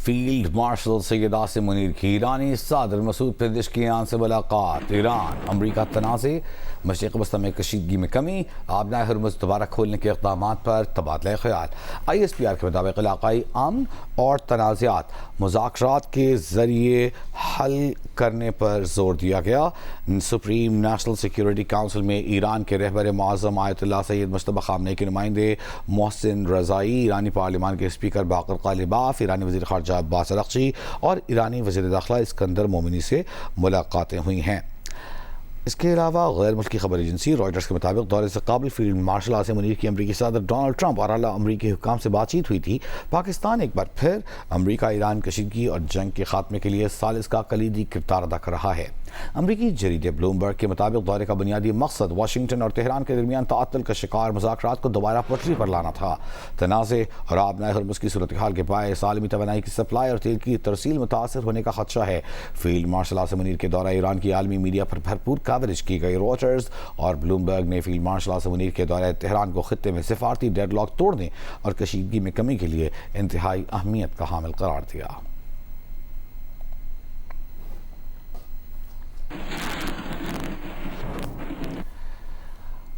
Field marshal Syed Asim Munir کی ایرانی صدر مسعود پزشکیان سے ملاقات۔ ایران امریکہ تنازع، مشرق وسطی میں کشیدگی میں کمی، آبنائے ہرمز دوبارہ کھولنے کے اقدامات پر تبادلہ خیال۔ ISPR کے مطابق علاقائی امن اور تنازعات مذاکرات کے ذریعے حل کرنے پر زور دیا گیا۔ سپریم نیشنل سیکیورٹی کونسل میں ایران کے رہبر معظم آیت اللہ سید مجتبی خامنئی کے نمائندے محسن رضائی، ایرانی پارلیمان کے اسپیکر باقر قالیباف، ایرانی وزیر خارجہ عباس عراقچی اور ایرانی وزیر داخلہ اسکندر مومنی سے ملاقاتیں ہوئی ہیں۔ اس کے علاوہ غیر ملکی خبر ایجنسی رائٹرز کے مطابق دورے سے قابل فیلڈ مارشل عاصم منیر کی امریکی صدر ڈونلڈ ٹرمپ اور اعلیٰ امریکی حکام سے بات چیت ہوئی تھی۔ پاکستان ایک بار پھر امریکہ ایران کشیدگی اور جنگ کے خاتمے کے لیے ثالث کا کلیدی کردار ادا کر رہا ہے۔ امریکی جریدے بلومبرگ کے مطابق دورے کا بنیادی مقصد واشنگٹن اور تہران کے درمیان تعطل کا شکار مذاکرات کو دوبارہ پٹری پر لانا تھا۔ تنازع اور آبنائے ہرمز کی صورتحال کے باعث عالمی توانائی کی سپلائی اور تیل کی ترسیل متاثر ہونے کا خدشہ ہے۔ فیلڈ مارشل عاصم منیر کے دورہ ایران کی عالمی میڈیا پر بھرپور کوریج کی گئی۔ رائٹرز اور بلومبرگ نے فیلڈ مارشل عاصم منیر کے دورہ تہران کو خطے میں سفارتی ڈیڈ لاک توڑنے اور کشیدگی میں کمی کے لیے انتہائی اہمیت کا حامل قرار دیا۔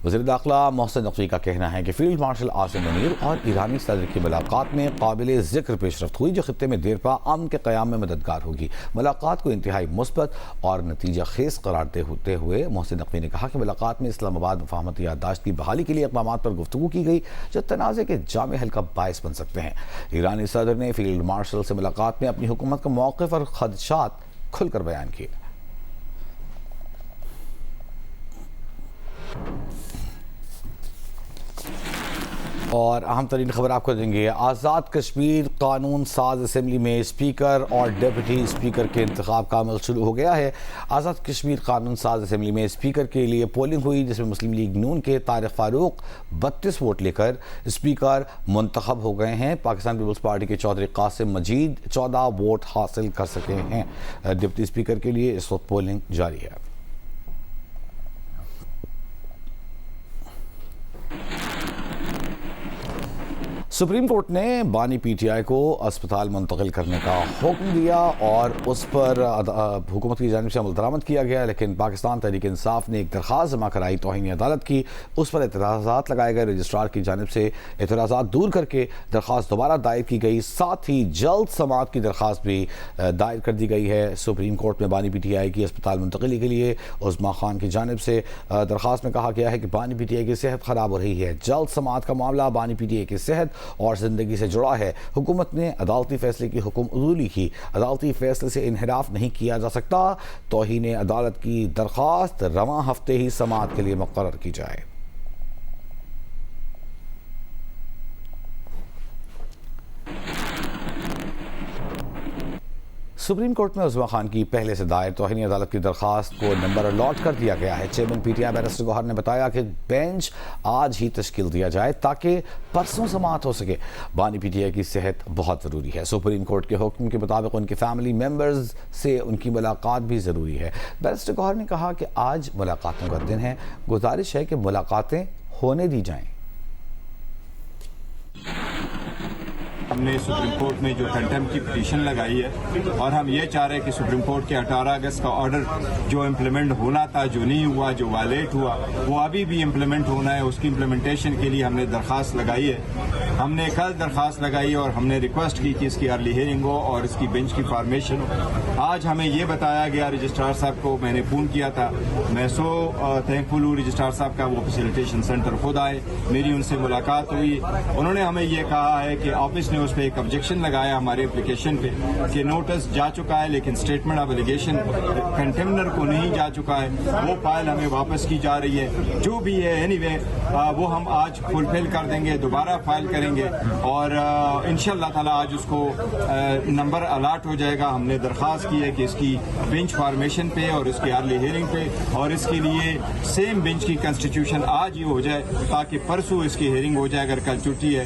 وزیر داخلہ محسن نقوی کا کہنا ہے کہ فیلڈ مارشل عاصم منیر اور ایرانی صدر کی ملاقات میں قابل ذکر پیش رفت ہوئی جو خطے میں دیر پا امن کے قیام میں مددگار ہوگی۔ ملاقات کو انتہائی مثبت اور نتیجہ خیز قرار دیتے ہوئے محسن نقوی نے کہا کہ ملاقات میں اسلام آباد مفاہمتی یادداشت کی بحالی کے لیے اقدامات پر گفتگو کی گئی جو تنازع کے جامع حل کا باعث بن سکتے ہیں۔ ایرانی صدر نے فیلڈ مارشل سے ملاقات میں اپنی حکومت کا موقف اور خدشات کھل کر بیان کیے۔ اور اہم ترین خبر آپ کو دیں گے، آزاد کشمیر قانون ساز اسمبلی میں اسپیکر اور ڈپٹی اسپیکر کے انتخاب کا عمل شروع ہو گیا ہے۔ آزاد کشمیر قانون ساز اسمبلی میں اسپیکر کے لیے پولنگ ہوئی جس میں مسلم لیگ نون کے طارق فاروق 32 ووٹ لے کر اسپیکر منتخب ہو گئے ہیں۔ پاکستان پیپلز پارٹی کے چودھری قاسم مجید 14 ووٹ حاصل کر سکے ہیں۔ ڈپٹی اسپیکر کے لیے اس وقت پولنگ جاری ہے۔ سپریم کورٹ نے بانی پی ٹی آئی کو اسپتال منتقل کرنے کا حکم دیا اور اس پر حکومت کی جانب سے عمل درآمد کیا گیا، لیکن پاکستان تحریک انصاف نے ایک درخواست جمع کرائی، توہین عدالت کی، اس پر اعتراضات لگائے گئے۔ رجسٹرار کی جانب سے اعتراضات دور کر کے درخواست دوبارہ دائر کی گئی، ساتھ ہی جلد سماعت کی درخواست بھی دائر کر دی گئی ہے۔ سپریم کورٹ میں بانی پی ٹی آئی کی اسپتال منتقلی کے لیے عظمیٰ خان کی جانب سے درخواست میں کہا گیا ہے کہ بانی پی ٹی آئی کی صحت خراب ہو رہی ہے، جلد سماعت کا معاملہ بانی پی ٹی آئی کی صحت اور زندگی سے جڑا ہے۔ حکومت نے عدالتی فیصلے کی حکم عدولی کی، عدالتی فیصلے سے انحراف نہیں کیا جا سکتا۔ توہین عدالت کی درخواست رواں ہفتے ہی سماعت کے لیے مقرر کی جائے۔ سپریم کورٹ میں عظمیٰ خان کی پہلے سے دائر توہین عدالت کی درخواست کو نمبر الاٹ کر دیا گیا ہے۔ Chairman P T I barrister Gohar نے بتایا کہ بینچ آج ہی تشکیل دیا جائے تاکہ پرسوں سماعت ہو سکے۔ بانی پی ٹی آئی کی صحت بہت ضروری ہے۔ سپریم کورٹ کے حکم کے مطابق ان کے فیملی ممبرز سے ان کی ملاقات بھی ضروری ہے۔ بیرسٹر گوہر نے کہا کہ آج ملاقاتوں کا دن ہے، گزارش ہے کہ ملاقاتیں ہونے دی جائیں۔ ہم نے سپریم کورٹ میں جو کنٹمپٹ کی پٹیشن لگائی ہے اور ہم یہ چاہ رہے ہیں کہ سپریم کورٹ کے 18 اگست کا آرڈر جو امپلیمنٹ ہونا تھا، جو نہیں ہوا، جو وائلیٹ ہوا، وہ ابھی بھی امپلیمنٹ ہونا ہے۔ اس کی امپلیمنٹیشن کے لیے ہم نے درخواست لگائی ہے۔ ہم نے کل درخواست لگائی اور ہم نے ریکویسٹ کی کہ اس کی ارلی ہیئرنگ ہو اور اس کی بینچ کی فارمیشن ہو۔ آج ہمیں یہ بتایا گیا، رجسٹرار صاحب کو میں نے فون کیا تھا، میں تھینک فل ہوں رجسٹرار صاحب کا، وہ فیسیلیٹیشن سینٹر خود آئے، میری ان سے ملاقات ہوئی۔ انہوں نے ہمیں یہ کہا ہے کہ آفس نے اس پہ ایک آبجیکشن لگایا ہمارے اپلیکیشن پہ کہ نوٹس جا چکا ہے لیکن اسٹیٹمنٹ آف ایلیگیشن کنٹمنر کو نہیں جا چکا ہے، وہ فائل ہمیں واپس کی جا رہی ہے۔ جو بھی ہے اینی وے وہ ہم آج فلفل کر دیں گے، دوبارہ فائل کریں گے اور انشاءاللہ تعالی آج اس کو نمبر الاٹ ہو جائے گا۔ ہم نے درخواست کی ہے کہ اس کی بینچ فارمیشن پہ اور اس کی ارلی ہیئرنگ پہ اور اس کے لیے سیم بینچ کی کنسٹیٹیوشن آج ہی ہو جائے تاکہ پرسوں اس کی ہیئرنگ ہو جائے۔ اگر کل چھٹی ہے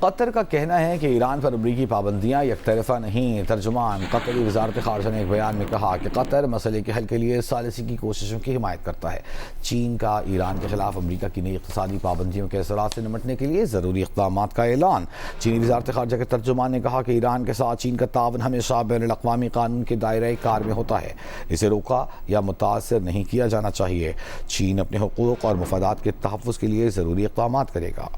قطر کا کہنا ہے کہ ایران پر امریکی پابندیاں یک طرفہ نہیں. ترجمان قطری وزارت خارجہ نے ایک بیان میں کہا کہ قطر مسئلے کے حل کے لیے ثالثی کی کوششوں کی حمایت کرتا ہے. چین کا ایران کے خلاف امریکہ کی نئی اقتصادی پابندیوں کے اثرات سے نمٹنے کے لیے ضروری اقدامات کا اعلان. چینی وزارت خارجہ کے ترجمان نے کہا کہ ایران کے ساتھ چین کا تعاون ہمیشہ بین الاقوامی قانون کے دائرۂ کار میں ہوتا ہے. اسے روکا یا متاثر نہیں کیا جانا چاہیے. چین اپنے حقوق اور مفادات کے تحفظ کے لیے ضروری اقدامات کرے گا.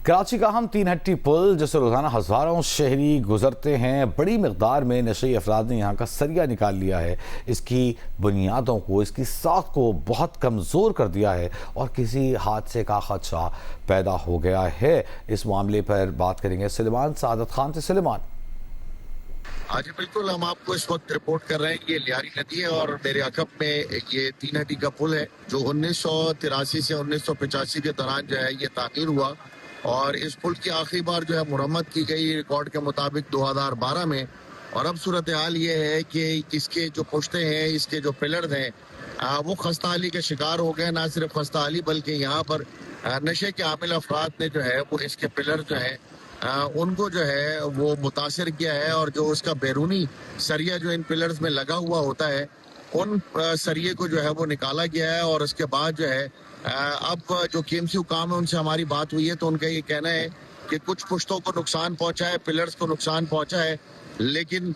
کراچی کا اہم 3 ہٹی پل جس سے روزانہ ہزاروں شہری گزرتے ہیں، بڑی مقدار میں نشئی افراد نے یہاں کا سریہ نکال لیا ہے. اس کی بنیادوں کو، اس کی ساخت کو بہت کمزور کر دیا ہے اور کسی حادثے کا خدشہ پیدا ہو گیا ہے. اس معاملے پر بات کریں گے سلیمان سعادت خان سے. سلیمان، جی بالکل، ہم آپ کو اس وقت رپورٹ کر رہے ہیں کہ یہ لیاری ندی ہے اور میرے عقب میں یہ 3 ہٹی کا پل ہے جو 1983 سے 1985 کے دوران جو ہے یہ تعمیر ہوا، اور اس پل کی آخری بار جو ہے مرمت کی گئی ریکارڈ کے مطابق 2012 میں. اور اب صورتحال یہ ہے کہ اس کے جو پشتے ہیں، اس کے جو پلرز ہیں وہ خستہ حالی کے شکار ہو گئے. نہ صرف خستہ حالی بلکہ یہاں پر نشے کے عامل افراد نے جو ہے وہ اس کے پلر جو ہیں ان کو جو ہے وہ متاثر کیا ہے، اور جو اس کا بیرونی سریہ جو ان پلرز میں لگا ہوا ہوتا ہے ان سریے کو جو ہے وہ نکالا گیا ہے. اور اس کے بعد جو ہے اب جو KMC حکام ہے ان سے ہماری بات ہوئی ہے تو ان کا یہ کہنا ہے کہ کچھ پشتوں کو نقصان پہنچا ہے، پلرز کو نقصان پہنچا ہے، لیکن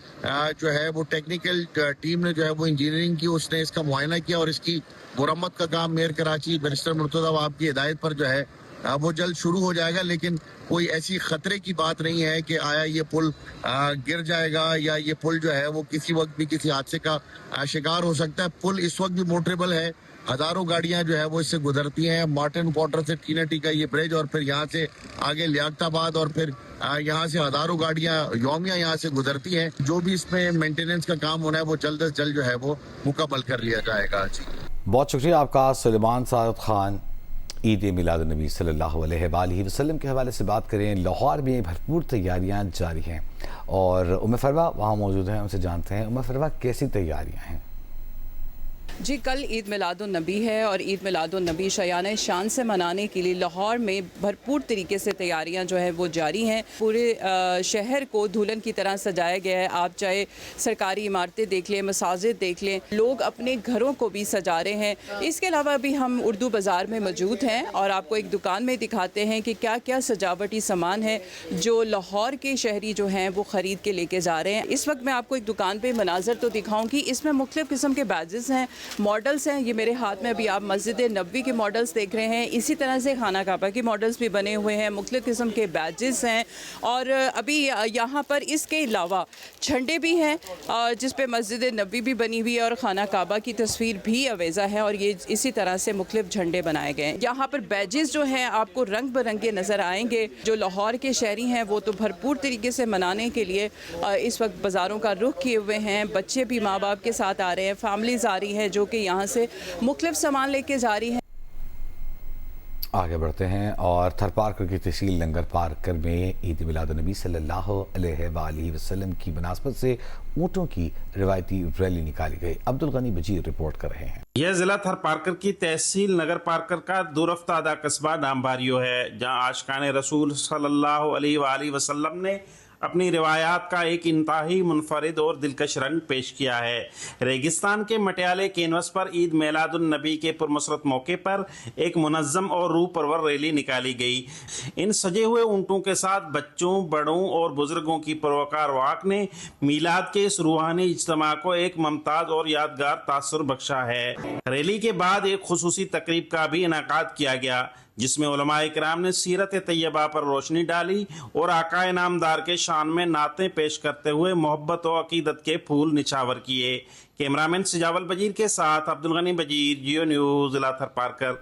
جو ہے وہ ٹیکنیکل ٹیم نے جو ہے وہ انجینئرنگ کی، اس نے اس کا معائنہ کیا اور اس کی مرمت کا کام میئر کراچی بیرسٹر مرتضی وہاب کی ہدایت پر جو ہے وہ جلد شروع ہو جائے گا. لیکن کوئی ایسی خطرے کی بات نہیں ہے کہ آیا یہ پل گر جائے گا یا یہ پل جو ہے وہ کسی وقت بھی کسی حادثے کا شکار ہو سکتا ہے. پل اس وقت بھی موٹریبل ہے، ہزاروں گاڑیاں جو ہے وہ اس سے گزرتی ہیں. مارٹن کوارٹر سے 3 ہٹی کا یہ برج اور پھر یہاں سے آگے لیاقت آباد اور پھر یہاں سے ہزاروں گاڑیاں یومیہ یہاں سے گزرتی ہیں. جو بھی اس میں مینٹیننس کا کام ہونا ہے وہ جلد از جلد جو ہے وہ مکمل کر لیا جائے گا. جی بہت شکریہ آپ کا سلیمان سعادت خان. عید میلاد النبی صلی اللہ علیہ وآلہ وسلم کے حوالے سے بات کریں. لاہور میں بھرپور تیاریاں جاری ہیں اور ام فروا وہاں موجود ہیں، ان سے جانتے ہیں. ام فروا، کیسی تیاریاں ہیں؟ جی کل عید میلاد النبی ہے اور عید میلاد النبی شایان شان سے منانے کے لیے لاہور میں بھرپور طریقے سے تیاریاں جو ہیں وہ جاری ہیں. پورے شہر کو دلہن کی طرح سجایا گیا ہے. آپ چاہے سرکاری عمارتیں دیکھ لیں، مساجد دیکھ لیں، لوگ اپنے گھروں کو بھی سجا رہے ہیں. اس کے علاوہ بھی ہم اردو بازار میں موجود ہیں اور آپ کو ایک دکان میں دکھاتے ہیں کہ کیا کیا سجاوٹی سامان ہے جو لاہور کے شہری جو ہیں وہ خرید کے لے کے جا رہے ہیں. اس وقت میں آپ کو ایک دکان پہ مناظر تو دکھاؤں گی. اس میں مختلف قسم کے بیجز ہیں، ماڈلز ہیں. یہ میرے ہاتھ میں ابھی آپ مسجد نبوی کے ماڈلز دیکھ رہے ہیں. اسی طرح سے خانہ کعبہ کے ماڈلز بھی بنے ہوئے ہیں، مختلف قسم کے بیجز ہیں. اور ابھی یہاں پر اس کے علاوہ جھنڈے بھی ہیں جس پہ مسجد نبوی بھی بنی ہوئی ہے اور خانہ کعبہ کی تصویر بھی اویزہ ہے، اور یہ اسی طرح سے مختلف جھنڈے بنائے گئے ہیں. یہاں پر بیجز جو ہیں آپ کو رنگ برنگے نظر آئیں گے. جو لاہور کے شہری ہیں وہ تو بھرپور طریقے سے منانے کے لیے اس وقت بازاروں کا رخ کیے ہوئے ہیں. بچے بھی ماں باپ کے ساتھ آ رہے ہیں، فیملیز آ رہی ہیں جو کہ یہاں سے مختلف سامان لے کے جا رہی ہیں. آگے بڑھتے ہیں اور تھر پارکر کی تحصیل لنگر پارکر میں عید میلاد النبی صلی اللہ علیہ وآلہ وسلم کی مناسبت سے اونٹوں کی روایتی ریلی نکالی گئی. عبدالغنی بجیر رپورٹ کر رہے ہیں. یہ ضلع تھر پارکر کی تحصیل نگر پارکر کا دورفتادہ قصبہ نامباریو ہے، جہاں عاشقان رسول صلی اللہ علیہ وآلہ وسلم نے اپنی روایات کا ایک انتہائی منفرد اور دلکش رنگ پیش کیا ہے. ریگستان کے مٹیالے کینوس پر عید میلاد النبی کے پرمسرت موقع پر ایک منظم اور روح پرور ریلی نکالی گئی. ان سجے ہوئے اونٹوں کے ساتھ بچوں، بڑوں اور بزرگوں کی پروکار واق نے میلاد کے اس روحانی اجتماع کو ایک ممتاز اور یادگار تاثر بخشا ہے. ریلی کے بعد ایک خصوصی تقریب کا بھی انعقاد کیا گیا جس میں علماء کرام نے سیرت طیبہ پر روشنی ڈالی اور آقا انعامدار کے شان میں نعتیں پیش کرتے ہوئے محبت و عقیدت کے پھول نچھاور کیے. کیمرامین سجاول بجیر کے ساتھ عبدالغنی بجیر، جیو نیوز، ضلع تھر پارکر.